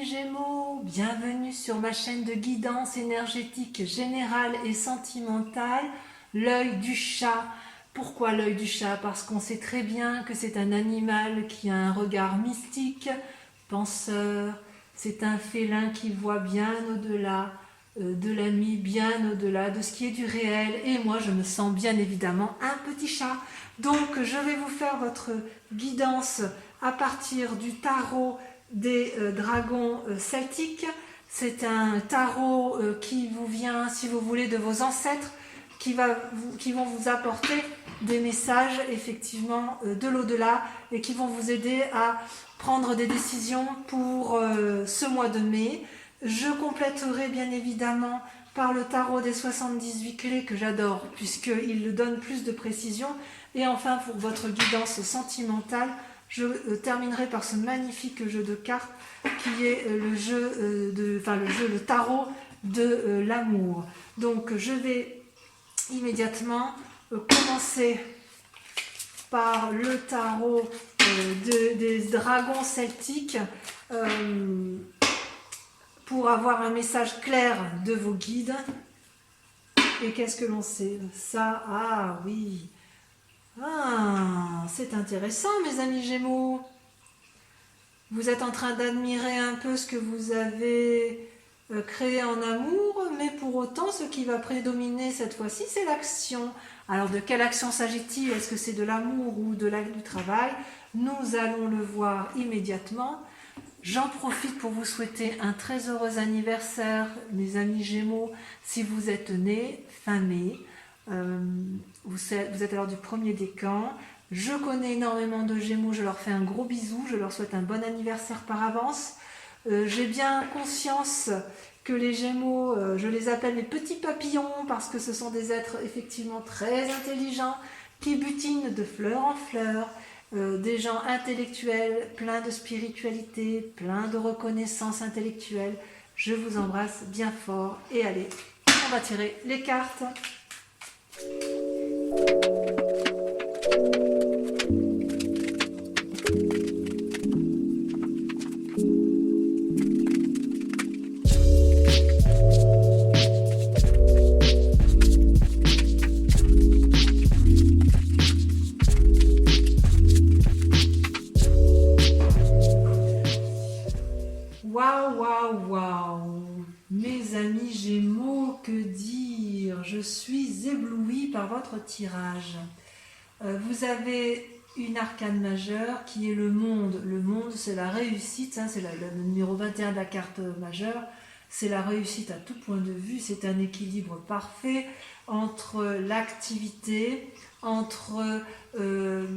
Gémeaux, bienvenue sur ma chaîne de guidance énergétique générale et sentimentale, l'œil du chat. Pourquoi l'œil du chat? Parce qu'on sait très bien que c'est un animal qui a un regard mystique, penseur, c'est un félin qui voit bien au-delà de la nuit, bien au-delà de ce qui est du réel, et moi je me sens bien évidemment un petit chat. Donc je vais vous faire votre guidance à partir du tarot des dragons celtiques. C'est un tarot qui vous vient, si vous voulez, de vos ancêtres, qui vont vous apporter des messages effectivement de l'au-delà et qui vont vous aider à prendre des décisions pour ce mois de mai. Je compléterai bien évidemment par le tarot des 78 clés que j'adore puisqu'il le donne plus de précision. Et enfin, pour votre guidance sentimentale, je terminerai par ce magnifique jeu de cartes qui est le tarot de l'amour. Donc je vais immédiatement commencer par le tarot des dragons celtiques pour avoir un message clair de vos guides. Et qu'est-ce que l'on sait? Ça, ah oui. Ah, c'est intéressant, mes amis Gémeaux. Vous êtes en train d'admirer un peu ce que vous avez créé en amour, mais pour autant, ce qui va prédominer cette fois-ci, c'est l'action. Alors, de quelle action s'agit-il? Est-ce que c'est de l'amour ou du travail? Nous allons le voir immédiatement. J'en profite pour vous souhaiter un très heureux anniversaire, mes amis Gémeaux, si vous êtes nés fin mai. Vous êtes alors du premier décan. Je connais énormément de Gémeaux, je leur fais un gros bisou, je leur souhaite un bon anniversaire par avance. J'ai bien conscience que les Gémeaux, je les appelle mes petits papillons parce que ce sont des êtres effectivement très intelligents qui butinent de fleur en fleur, des gens intellectuels, pleins de spiritualité, pleins de reconnaissance intellectuelle. Je vous embrasse bien fort et allez, on va tirer les cartes. Waouh, waouh, waouh! Mes amis Gémeaux, que dire? Je suis éblouie par votre tirage. Vous avez une arcane majeure qui est le monde. Le monde, c'est la réussite, hein, c'est le numéro 21 de la carte majeure. C'est la réussite à tout point de vue. C'est un équilibre parfait entre l'activité, entre... alors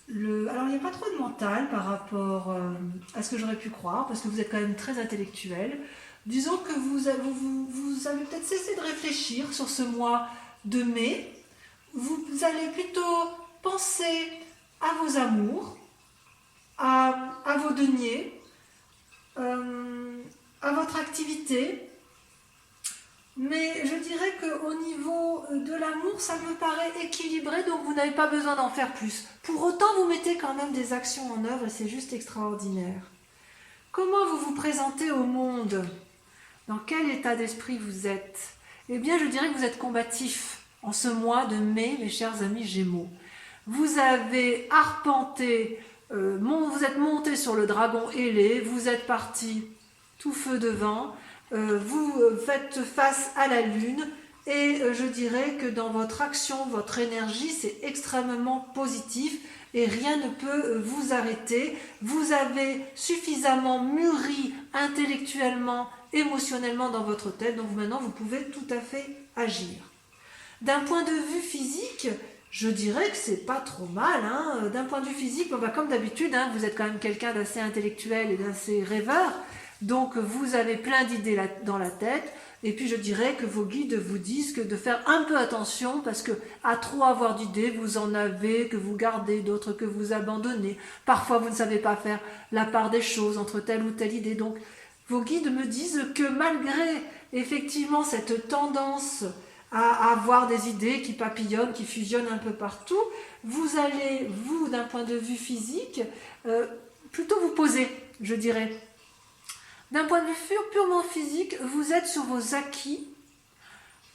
il n'y a pas trop de mental par rapport à ce que j'aurais pu croire, parce que vous êtes quand même très intellectuel. Disons que vous avez peut-être cessé de réfléchir sur ce mois de mai. Vous allez plutôt penser à vos amours, à vos deniers, à votre activité. Mais je dirais qu'au niveau de l'amour, ça me paraît équilibré, donc vous n'avez pas besoin d'en faire plus. Pour autant, vous mettez quand même des actions en œuvre et c'est juste extraordinaire. Comment vous vous présentez au monde? Dans quel état d'esprit vous êtes? Eh bien, je dirais que vous êtes combatif en ce mois de mai, mes chers amis Gémeaux. Vous avez arpenté, vous êtes monté sur le dragon ailé, vous êtes parti tout feu devant. Vous faites face à la lune et je dirais que dans votre action, votre énergie, c'est extrêmement positif et rien ne peut vous arrêter. Vous avez suffisamment mûri intellectuellement, émotionnellement dans votre tête, donc maintenant vous pouvez tout à fait agir. D'un point de vue physique, je dirais que c'est pas trop mal. Hein. D'un point de vue physique, comme d'habitude, hein, vous êtes quand même quelqu'un d'assez intellectuel et d'assez rêveur. Donc vous avez plein d'idées dans la tête et puis je dirais que vos guides vous disent de faire un peu attention parce que à trop avoir d'idées, vous en avez que vous gardez, d'autres que vous abandonnez. Parfois vous ne savez pas faire la part des choses entre telle ou telle idée. Donc vos guides me disent que malgré effectivement cette tendance à avoir des idées qui papillonnent, qui fusionnent un peu partout, vous allez, vous d'un point de vue physique, plutôt vous poser, je dirais. D'un point de vue purement physique, vous êtes sur vos acquis,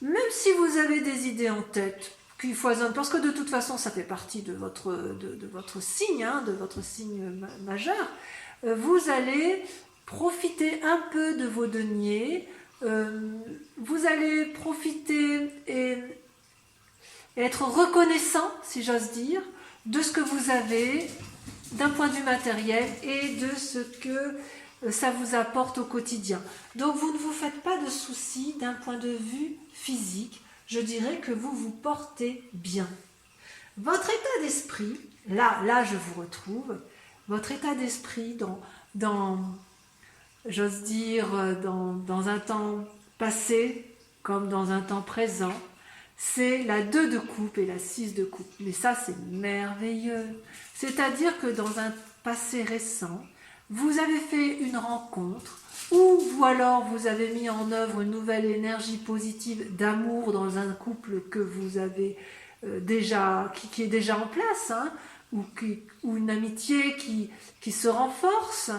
même si vous avez des idées en tête qui foisonnent, parce que de toute façon, ça fait partie de votre signe, hein, de votre signe majeur. Vous allez profiter un peu de vos deniers, vous allez profiter et être reconnaissant, si j'ose dire, de ce que vous avez d'un point de vue matériel et de ce que ça vous apporte au quotidien. Donc vous ne vous faites pas de soucis d'un point de vue physique. Je dirais que vous vous portez bien. Votre état d'esprit, là je vous retrouve, votre état d'esprit j'ose dire, dans un temps passé comme dans un temps présent, c'est la 2 de coupe et la 6 de coupe. Mais ça, c'est merveilleux. C'est-à-dire que dans un passé récent, vous avez fait une rencontre ou alors vous avez mis en œuvre une nouvelle énergie positive d'amour dans un couple que vous avez qui est déjà en place, hein, ou une amitié qui se renforce.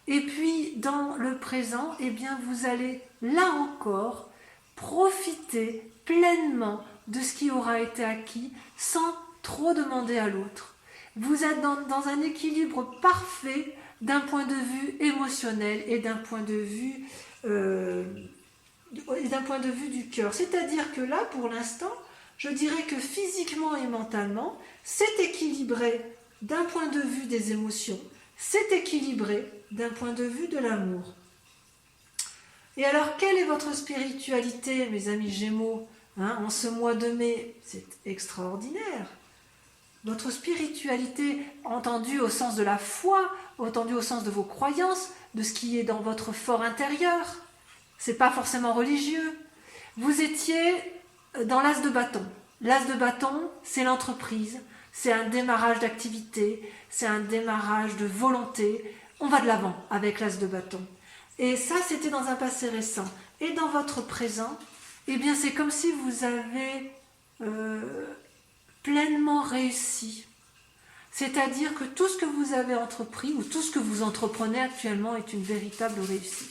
Et puis, dans le présent, eh bien, vous allez, là encore, profiter pleinement de ce qui aura été acquis sans trop demander à l'autre. Vous êtes dans un équilibre parfait d'un point de vue émotionnel et d'un point de vue du cœur. C'est-à-dire que là, pour l'instant, je dirais que physiquement et mentalement, c'est équilibré d'un point de vue des émotions, c'est équilibré d'un point de vue de l'amour. Et alors, quelle est votre spiritualité, mes amis Gémeaux, hein, en ce mois de mai? C'est extraordinaire. Votre spiritualité, entendue au sens de la foi, entendue au sens de vos croyances, de ce qui est dans votre fort intérieur. C'est pas forcément religieux. Vous étiez dans l'as de bâton. L'as de bâton, c'est l'entreprise, c'est un démarrage d'activité, c'est un démarrage de volonté. On va de l'avant avec l'as de bâton. Et ça, c'était dans un passé récent. Et dans votre présent, eh bien, c'est comme si vous avez pleinement réussi. C'est-à-dire que tout ce que vous avez entrepris ou tout ce que vous entreprenez actuellement est une véritable réussite.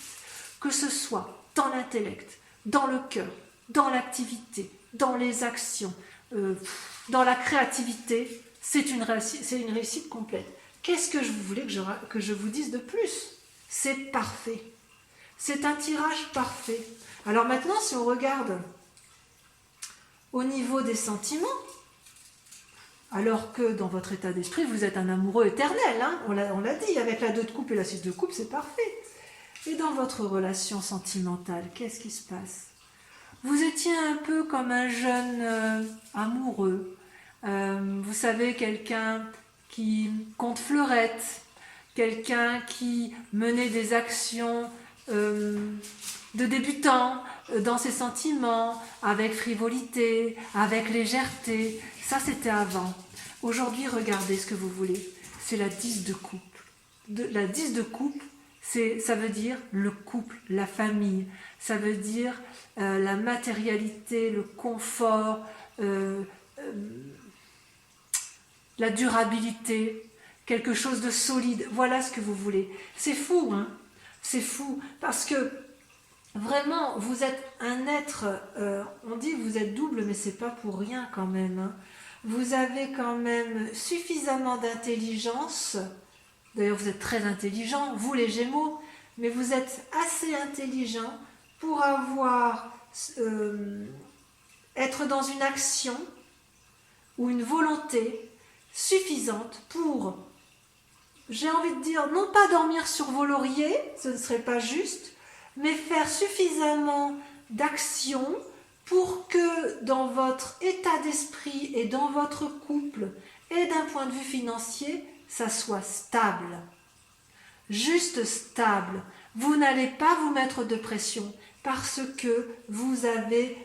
Que ce soit dans l'intellect, dans le cœur, dans l'activité, dans les actions, dans la créativité, c'est une réussite complète. Qu'est-ce que vous voulez que je vous dise de plus? C'est parfait. C'est un tirage parfait. Alors maintenant, si on regarde au niveau des sentiments, alors que dans votre état d'esprit, vous êtes un amoureux éternel, hein, on l'a dit, avec la 2 de coupe et la 6 de coupe, c'est parfait. Et dans votre relation sentimentale, qu'est-ce qui se passe? Vous étiez un peu comme un jeune amoureux. Vous savez, quelqu'un qui compte fleurette, quelqu'un qui menait des actions de débutant dans ses sentiments, avec frivolité, avec légèreté. Ça, c'était avant. Aujourd'hui, regardez ce que vous voulez. C'est la 10 de coupe. La 10 de coupe, ça veut dire le couple, la famille. Ça veut dire la matérialité, le confort, la durabilité, quelque chose de solide. Voilà ce que vous voulez. C'est fou, hein? C'est fou, parce que vraiment, vous êtes un être, on dit que vous êtes double, mais c'est pas pour rien quand même, hein. Vous avez quand même suffisamment d'intelligence, d'ailleurs vous êtes très intelligent, vous les Gémeaux, mais vous êtes assez intelligent pour être dans une action ou une volonté suffisante pour, j'ai envie de dire, non pas dormir sur vos lauriers, ce ne serait pas juste, mais faire suffisamment d'actions pour que dans votre état d'esprit et dans votre couple et d'un point de vue financier, ça soit stable. Juste stable. Vous n'allez pas vous mettre de pression parce que vous avez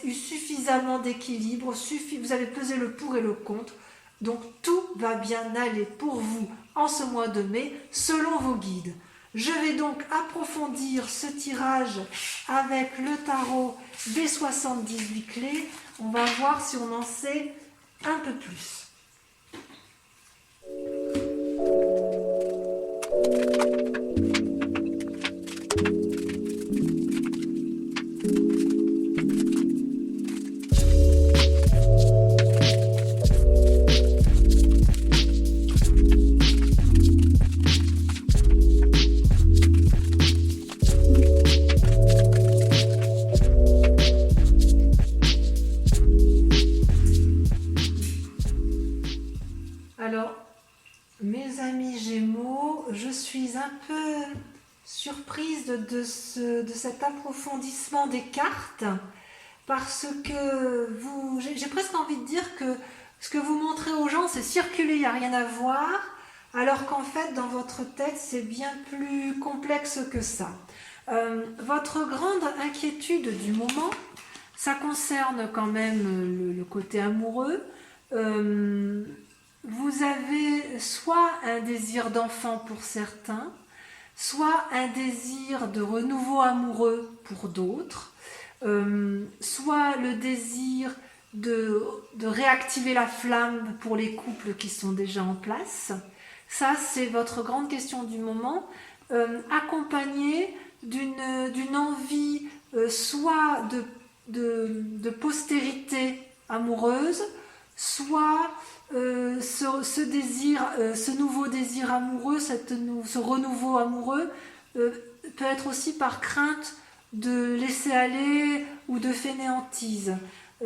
eu suffisamment d'équilibre, vous avez pesé le pour et le contre. Donc tout va bien aller pour vous en ce mois de mai selon vos guides. Je vais donc approfondir ce tirage avec le tarot des 78 clés. On va voir si on en sait un peu plus. Alors, mes amis Gémeaux, je suis un peu surprise de cet approfondissement des cartes parce que j'ai presque envie de dire que ce que vous montrez aux gens, c'est circuler, il n'y a rien à voir, alors qu'en fait, dans votre tête, c'est bien plus complexe que ça. Votre grande inquiétude du moment, ça concerne quand même le côté amoureux. Vous avez soit un désir d'enfant pour certains, soit un désir de renouveau amoureux pour d'autres, soit le désir de réactiver la flamme pour les couples qui sont déjà en place. Ça, c'est votre grande question du moment, accompagnée d'une envie soit de postérité amoureuse, soit ce nouveau désir amoureux, ce renouveau amoureux peut être aussi par crainte de laisser aller ou de fainéantise.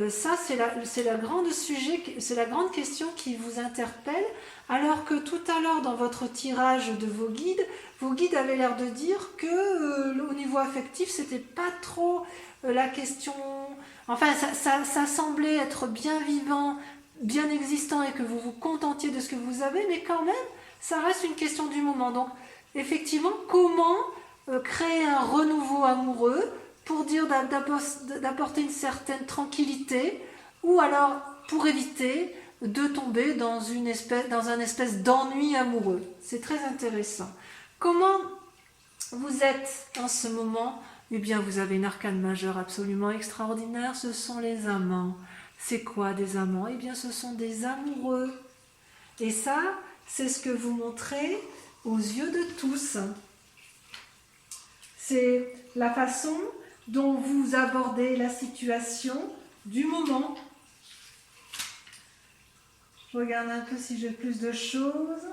Ça, c'est la grande sujet, c'est la grande question qui vous interpelle, alors que tout à l'heure, dans votre tirage de vos guides avaient l'air de dire que au niveau affectif, c'était pas trop la question. Enfin, ça semblait être bien vivant, bien existant et que vous vous contentiez de ce que vous avez, mais quand même, ça reste une question du moment. Donc, effectivement, comment créer un renouveau amoureux pour dire d'apporter une certaine tranquillité ou alors pour éviter de tomber dans un espèce d'ennui amoureux. C'est très intéressant. Comment vous êtes en ce moment? Eh bien, vous avez une arcane majeure absolument extraordinaire, ce sont les amants. C'est quoi des amants? Eh bien, ce sont des amoureux. Et ça, c'est ce que vous montrez aux yeux de tous. C'est la façon dont vous abordez la situation du moment. Je regarde un peu si j'ai plus de choses.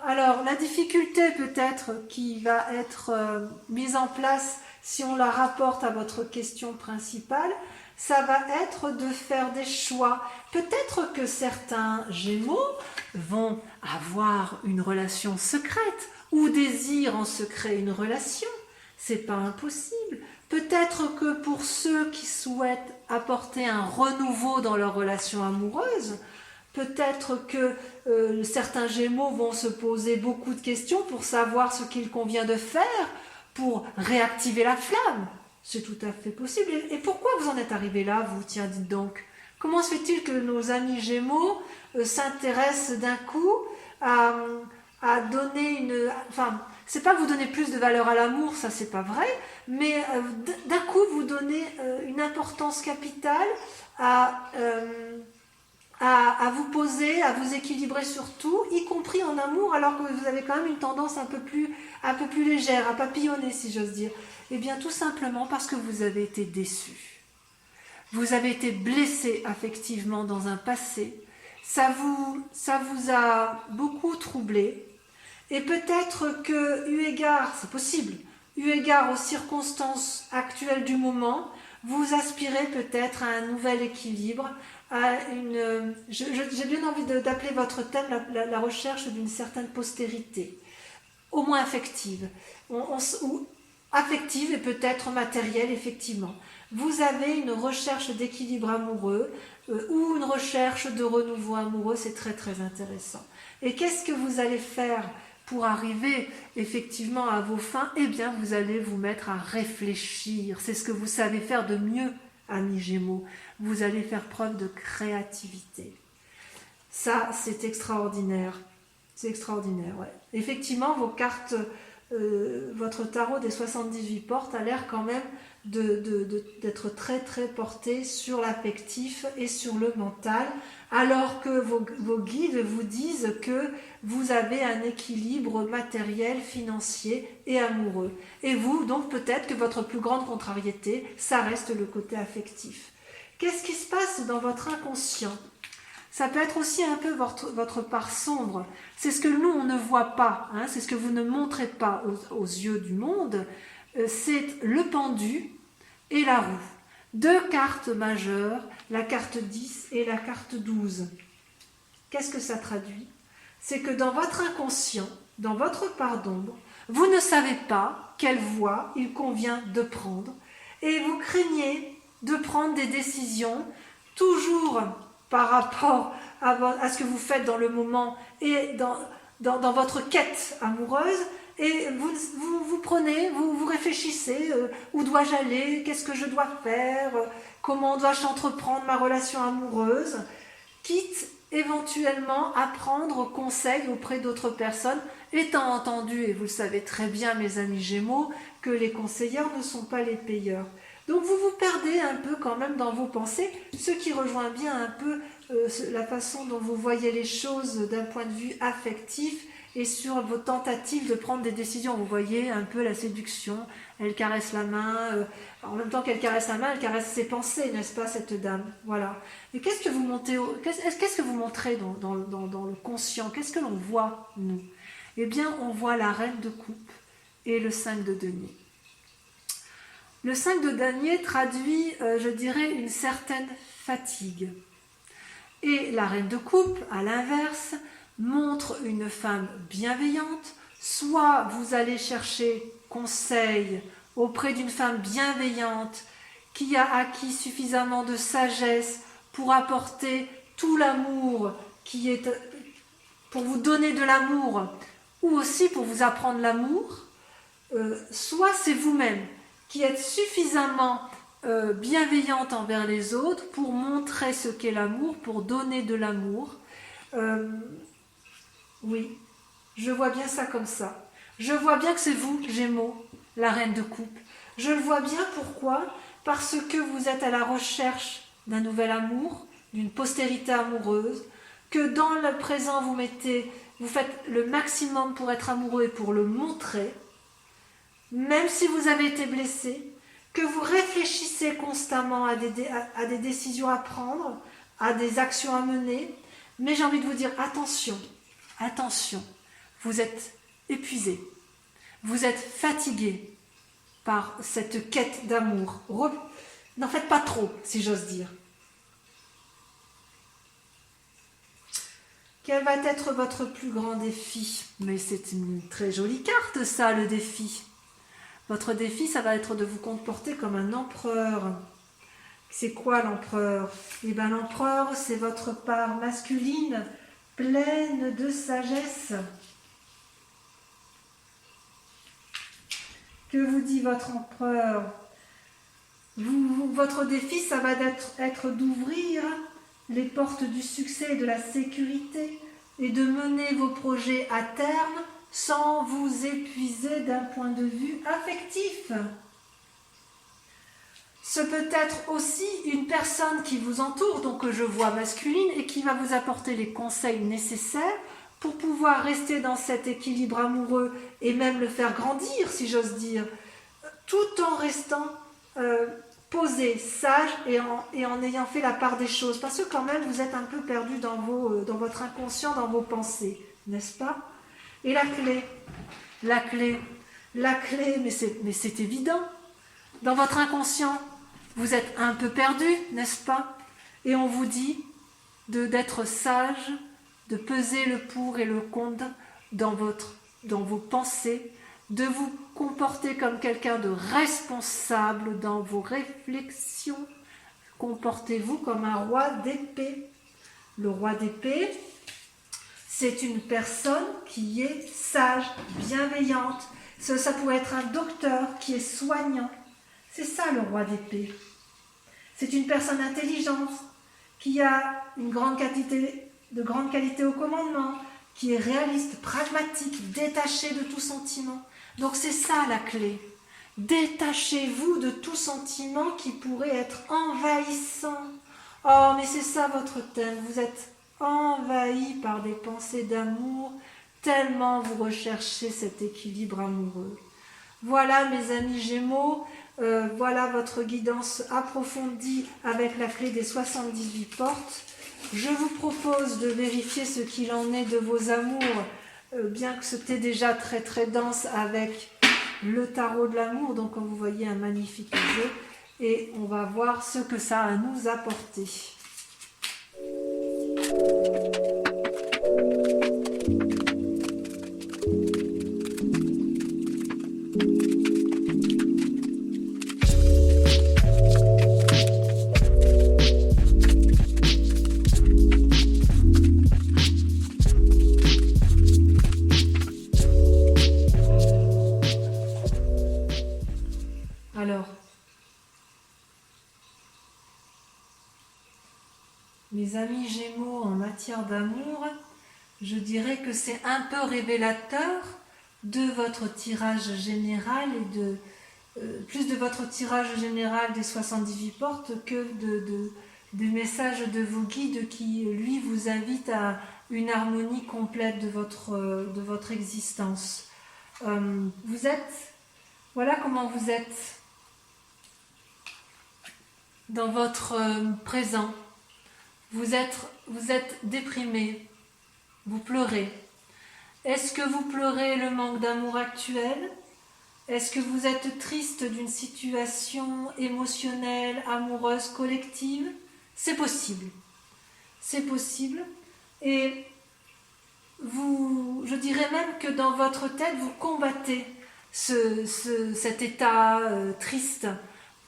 Alors, la difficulté peut-être qui va être mise en place si on la rapporte à votre question principale, ça va être de faire des choix. Peut-être que certains Gémeaux vont avoir une relation secrète ou désirent en secret une relation. C'est pas impossible. Peut-être que pour ceux qui souhaitent apporter un renouveau dans leur relation amoureuse, peut-être que certains Gémeaux vont se poser beaucoup de questions pour savoir ce qu'il convient de faire pour réactiver la flamme. C'est tout à fait possible. Et pourquoi vous en êtes arrivé là, vous? Tiens, dites donc. Comment se fait-il que nos amis Gémeaux s'intéressent d'un coup à donner une... Enfin, c'est pas que vous donnez plus de valeur à l'amour, ça c'est pas vrai, mais d'un coup vous donnez une importance capitale à vous poser, à vous équilibrer sur tout, y compris en amour, alors que vous avez quand même une tendance un peu plus légère, à papillonner si j'ose dire. Eh bien tout simplement parce que vous avez été déçu. Vous avez été blessé affectivement dans un passé. Ça vous a beaucoup troublé. Et peut-être que, eu égard, c'est possible, eu égard aux circonstances actuelles du moment, vous aspirez peut-être à un nouvel équilibre, à une... J'ai bien envie d'appeler votre thème la recherche d'une certaine postérité, au moins affective, ou affective et peut-être matérielle, effectivement. Vous avez une recherche d'équilibre amoureux ou une recherche de renouveau amoureux, c'est très très intéressant. Et qu'est-ce que vous allez faire pour arriver effectivement à vos fins? Eh bien, vous allez vous mettre à réfléchir. C'est ce que vous savez faire de mieux, amis Gémeaux. Vous allez faire preuve de créativité. Ça, c'est extraordinaire. C'est extraordinaire, ouais. Effectivement, vos cartes votre tarot des 78 portes a l'air quand même d'être très très porté sur l'affectif et sur le mental, alors que vos guides vous disent que vous avez un équilibre matériel, financier et amoureux. Et vous, donc peut-être que votre plus grande contrariété, ça reste le côté affectif. Qu'est-ce qui se passe dans votre inconscient? Ça peut être aussi un peu votre part sombre. C'est ce que nous, on ne voit pas, hein, c'est ce que vous ne montrez pas aux yeux du monde. C'est le pendu et la roue. Deux cartes majeures, la carte 10 et la carte 12. Qu'est-ce que ça traduit? C'est que dans votre inconscient, dans votre part d'ombre, vous ne savez pas quelle voie il convient de prendre et vous craignez de prendre des décisions toujours par rapport à ce que vous faites dans le moment et dans votre quête amoureuse, et vous prenez, vous réfléchissez, où dois-je aller, qu'est-ce que je dois faire, comment dois-je entreprendre ma relation amoureuse, quitte éventuellement à prendre conseil auprès d'autres personnes, étant entendu, et vous le savez très bien mes amis Gémeaux, que les conseillers ne sont pas les payeurs. Donc vous vous perdez un peu quand même dans vos pensées, ce qui rejoint bien un peu la façon dont vous voyez les choses d'un point de vue affectif et sur vos tentatives de prendre des décisions. Vous voyez un peu la séduction, elle caresse la main, en même temps qu'elle caresse la main, elle caresse ses pensées, n'est-ce pas, cette dame? Voilà. Et qu'est-ce que vous montrez dans le conscient? Qu'est-ce que l'on voit, nous? Eh bien, on voit la reine de coupe et le 5 de denier. Le 5 de denier traduit, je dirais, une certaine fatigue. Et la reine de coupe, à l'inverse, montre une femme bienveillante. Soit vous allez chercher conseil auprès d'une femme bienveillante qui a acquis suffisamment de sagesse pour apporter tout l'amour qui est pour vous donner de l'amour, ou aussi pour vous apprendre l'amour, soit c'est vous-même qui êtes suffisamment bienveillante envers les autres pour montrer ce qu'est l'amour, pour donner de l'amour. Oui, je vois bien ça comme ça. Je vois bien que c'est vous, Gémeaux, la reine de coupe. Je le vois bien, pourquoi? Parce que vous êtes à la recherche d'un nouvel amour, d'une postérité amoureuse, que dans le présent vous faites le maximum pour être amoureux et pour le montrer, même si vous avez été blessé, que vous réfléchissez constamment à des décisions à prendre, à des actions à mener, mais j'ai envie de vous dire attention, attention, vous êtes épuisé, vous êtes fatigué par cette quête d'amour. N'en faites pas trop, si j'ose dire. Quel va être votre plus grand défi? Mais c'est une très jolie carte, ça, le défi. Votre défi, ça va être de vous comporter comme un empereur. C'est quoi l'empereur? Eh bien, l'empereur, c'est votre part masculine, pleine de sagesse. Que vous dit votre empereur? Votre défi, ça va être d'ouvrir les portes du succès et de la sécurité et de mener vos projets à terme sans vous épuiser d'un point de vue affectif. Ce peut être aussi une personne qui vous entoure, donc que je vois masculine, et qui va vous apporter les conseils nécessaires pour pouvoir rester dans cet équilibre amoureux et même le faire grandir, si j'ose dire, tout en restant posé, sage et en ayant fait la part des choses. Parce que quand même, vous êtes un peu perdu dans votre inconscient, dans vos pensées, n'est-ce pas? Et la clé, mais c'est évident. Dans votre inconscient, vous êtes un peu perdu, n'est-ce pas? Et on vous dit d'être sage, de peser le pour et le contre dans vos pensées, de vous comporter comme quelqu'un de responsable dans vos réflexions. Comportez-vous comme un roi d'épée. Le roi d'épée, c'est une personne qui est sage, bienveillante. Ça pourrait être un docteur qui est soignant. C'est ça le roi d'épée. C'est une personne intelligente qui a de grande qualité au commandement, qui est réaliste, pragmatique, détaché de tout sentiment. Donc c'est ça la clé. Détachez-vous de tout sentiment qui pourrait être envahissant. Oh, mais c'est ça votre thème. Vous êtes envahi par des pensées d'amour, tellement vous recherchez cet équilibre amoureux. Voilà mes amis Gémeaux, voilà votre guidance approfondie avec la clé des 78 portes. Je vous propose de vérifier ce qu'il en est de vos amours, bien que c'était déjà très très dense avec le tarot de l'amour. Donc comme vous voyez, un magnifique jeu. Et on va voir ce que ça a à nous apporter. Alors, mes amis Gémeaux, en matière d'amour, je dirais que c'est un peu révélateur de votre tirage général et de plus de votre tirage général des 78 portes que des messages de vos guides qui, lui, vous invitent à une harmonie complète de votre existence. Vous êtes, voilà comment vous êtes dans votre présent. Vous êtes déprimé, vous pleurez. Est-ce que vous pleurez le manque d'amour actuel ? Est-ce que vous êtes triste d'une situation émotionnelle, amoureuse, collective ? C'est possible. C'est possible. Et je dirais même que dans votre tête, vous combattez cet état triste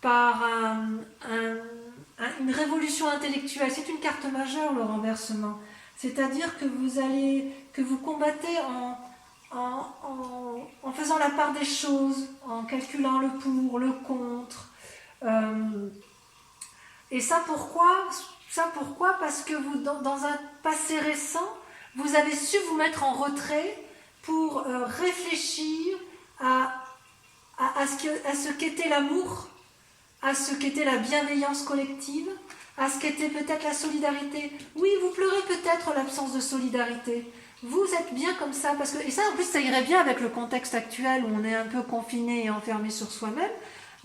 par une révolution intellectuelle. C'est une carte majeure, le renversement. C'est-à-dire que vous combattez en faisant la part des choses, en calculant le pour, le contre. Et ça pourquoi ? Parce que vous, dans un passé récent, vous avez su vous mettre en retrait pour réfléchir à ce qu'était l'amour, à ce qu'était la bienveillance collective, à ce qu'était peut-être la solidarité. Oui, vous pleurez peut-être l'absence de solidarité. Vous êtes bien comme ça, parce que, et ça en plus ça irait bien avec le contexte actuel où on est un peu confiné et enfermé sur soi-même.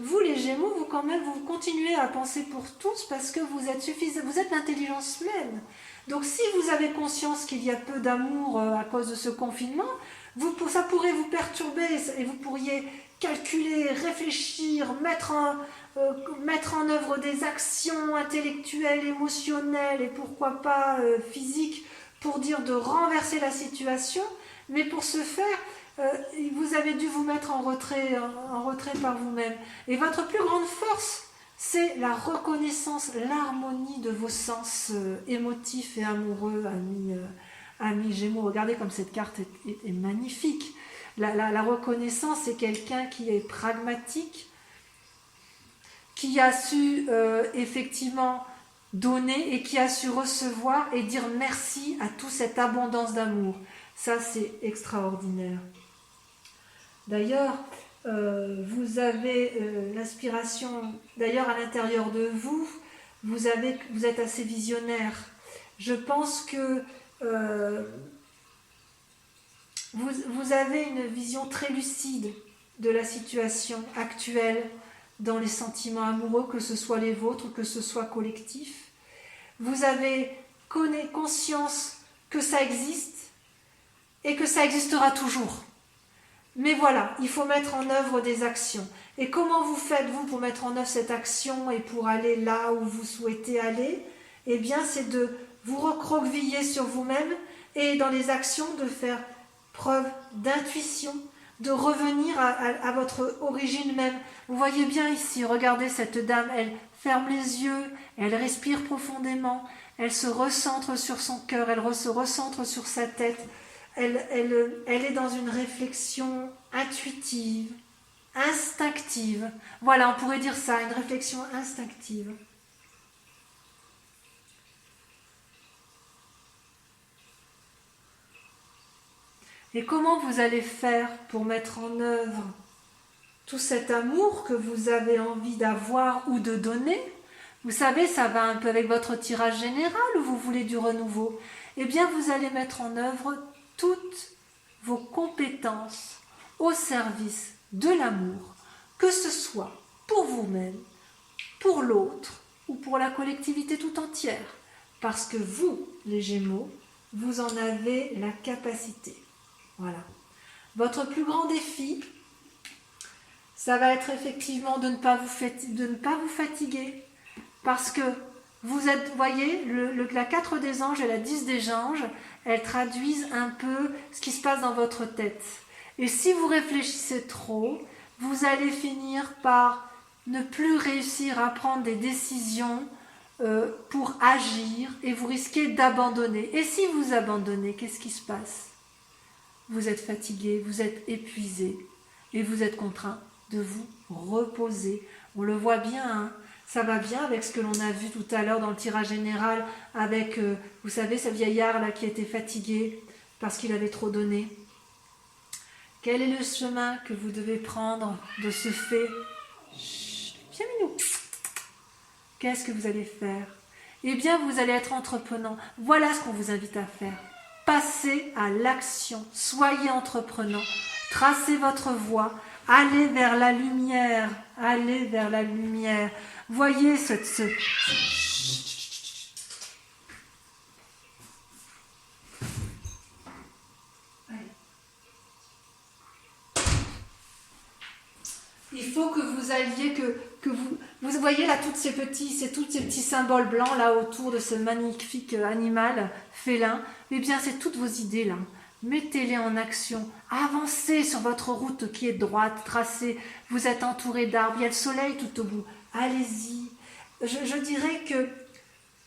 Vous les Gémeaux, vous continuez à penser pour tous parce que vous êtes l'intelligence même. Donc si vous avez conscience qu'il y a peu d'amour à cause de ce confinement, ça pourrait vous perturber et vous pourriez calculer, réfléchir, mettre en œuvre des actions intellectuelles, émotionnelles et pourquoi pas physiques pour dire de renverser la situation, mais pour ce faire, vous avez dû vous mettre en retrait par vous-même. Et votre plus grande force, c'est la reconnaissance, l'harmonie de vos sens émotifs et amoureux, amis Gémeaux. Regardez comme cette carte est magnifique. La reconnaissance, c'est quelqu'un qui est pragmatique, qui a su effectivement donner et qui a su recevoir et dire merci à toute cette abondance d'amour. Ça, c'est extraordinaire. D'ailleurs, vous avez l'inspiration, d'ailleurs à l'intérieur de vous, vous êtes assez visionnaire. Je pense que vous avez une vision très lucide de la situation actuelle dans les sentiments amoureux, que ce soit les vôtres, que ce soit collectif. Vous avez conscience que ça existe et que ça existera toujours. Mais voilà, il faut mettre en œuvre des actions. Et comment vous faites-vous pour mettre en œuvre cette action et pour aller là où vous souhaitez aller ? Eh bien, c'est de vous recroqueviller sur vous-même et dans les actions de faire preuve d'intuition, de revenir à votre origine même. Vous voyez bien ici, regardez cette dame, elle ferme les yeux, elle respire profondément, elle se recentre sur son cœur, elle se recentre sur sa tête. Elle est dans une réflexion intuitive, instinctive. Voilà, on pourrait dire ça, une réflexion instinctive. Et comment vous allez faire pour mettre en œuvre tout cet amour que vous avez envie d'avoir ou de donner? Vous savez, ça va un peu avec votre tirage général ou vous voulez du renouveau? Eh bien, vous allez mettre en œuvre toutes vos compétences au service de l'amour, que ce soit pour vous-même, pour l'autre ou pour la collectivité tout entière. Parce que vous, les Gémeaux, vous en avez la capacité. Voilà. Votre plus grand défi, ça va être effectivement de ne pas vous fatiguer. Parce que vous êtes, voyez, la 4 des anges et la 10 des anges, elles traduisent un peu ce qui se passe dans votre tête. Et si vous réfléchissez trop, vous allez finir par ne plus réussir à prendre des décisions pour agir et vous risquez d'abandonner. Et si vous abandonnez, qu'est-ce qui se passe? Vous êtes fatigué, vous êtes épuisé et vous êtes contraint de vous reposer. On le voit bien, hein. Ça va bien avec ce que l'on a vu tout à l'heure dans le tirage général avec, vous savez, ce vieillard là qui était fatigué parce qu'il avait trop donné. Quel est le chemin que vous devez prendre de ce fait? Viens Minou. Qu'est-ce que vous allez faire? Eh bien, vous allez être entreprenant. Voilà ce qu'on vous invite à faire. Passez à l'action. Soyez entreprenant. Tracez votre voie. Allez vers la lumière. Allez vers la lumière. Voyez il faut que vous alliez, que vous voyez là tous ces petits symboles blancs là autour de ce magnifique animal félin. Eh bien, c'est toutes vos idées là. Mettez-les en action. Avancez sur votre route qui est droite, tracée. Vous êtes entouré d'arbres. Il y a le soleil tout au bout. Allez-y. Je dirais que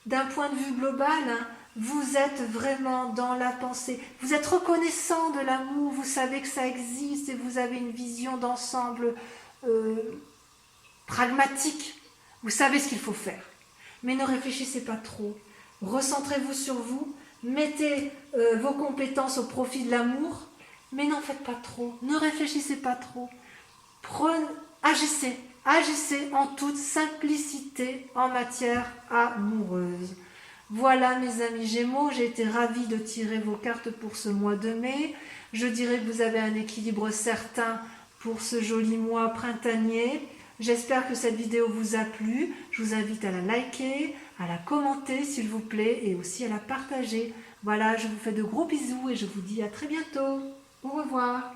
d'un point de vue global, hein, vous êtes vraiment dans la pensée. Vous êtes reconnaissant de l'amour. Vous savez que ça existe et vous avez une vision d'ensemble pragmatique. Vous savez ce qu'il faut faire. Mais ne réfléchissez pas trop. Recentrez-vous sur vous. Mettez vos compétences au profit de l'amour. Mais n'en faites pas trop. Ne réfléchissez pas trop. Agissez. Agissez en toute simplicité en matière amoureuse. Voilà mes amis Gémeaux, j'ai été ravie de tirer vos cartes pour ce mois de mai. Je dirais que vous avez un équilibre certain pour ce joli mois printanier. J'espère que cette vidéo vous a plu. Je vous invite à la liker, à la commenter s'il vous plaît et aussi à la partager. Voilà, je vous fais de gros bisous et je vous dis à très bientôt. Au revoir.